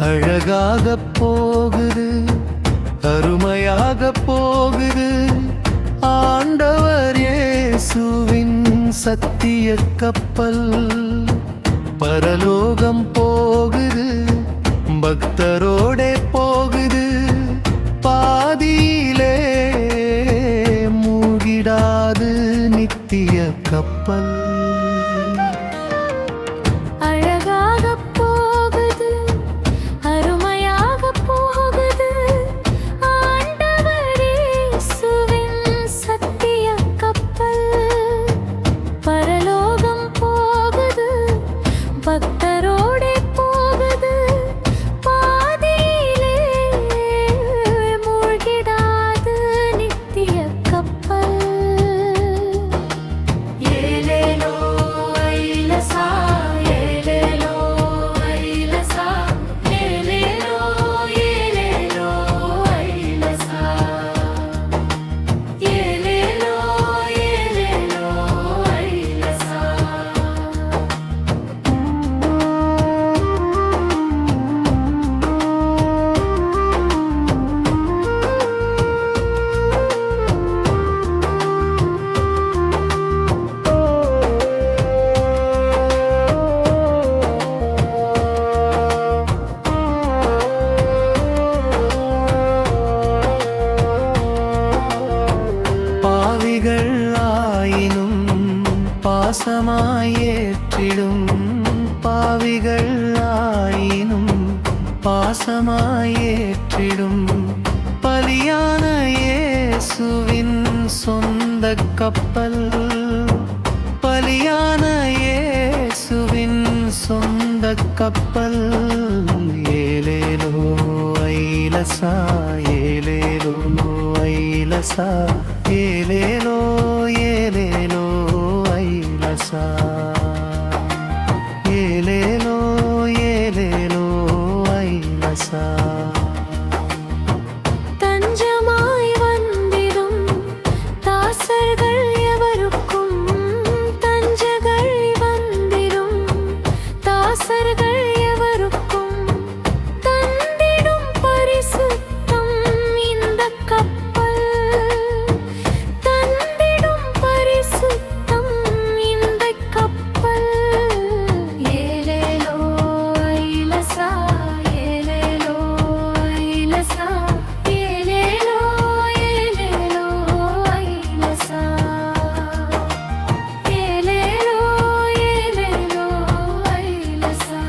அழகாக போகுது, அருமையாக போகுது. ஆண்டவர் இயேசுவின் சத்திய கப்பல் பரலோகம் போகுது, பக்தரோடே போகுது. பாதியிலே மூழ்கிடாது நித்திய கப்பல். பாசமாயேற்றிடும் பாவிகள் ஆயினும் பாசமாயேற்றிடும் பலியான இயேசுவின் சொந்த கப்பல். பலியான இயேசுவின் சொந்த கப்பல். ஏலேலோ ஐலசா, ஏலேலோ ஐலசா, ஏலேலோ ஏலேலோ ஐலசா, ஏலேலோ ஏலேலோ ஐலசா. தஞ்சமாய் வந்திடும் தாசர்கள் எவருக்கும், தஞ்சகள் வந்திடும் தாசர்கள் எவருக்கும் தந்திடும் பரிசுத்தம் இந்த கப்பல். தந்திடும் பரிசுத்தம் இந்த கப்பல். ஏலேலோ ஐலசா, ஏலேலோ ஐலசா, ஏலேலோ ஏலேலோ ஐலசா, ஏலேலோ ஏலேலோ ஐலசா.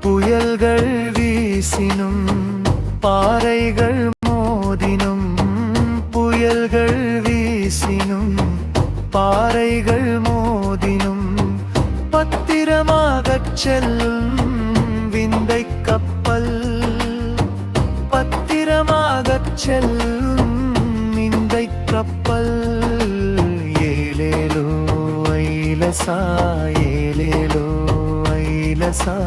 புயல்கள் வீசினும் பாறைகள் மோதினும், புயல்கள் வீசினும் பாறைகள் மோதினும் பத்திரமாகச் செல்லும் விந்தை கப்பல். பத்திரமாகச் செல்லும் விந்தை கப்பல். ஏலேலோ ஐலசா, ஏலேலோ ஐலசா.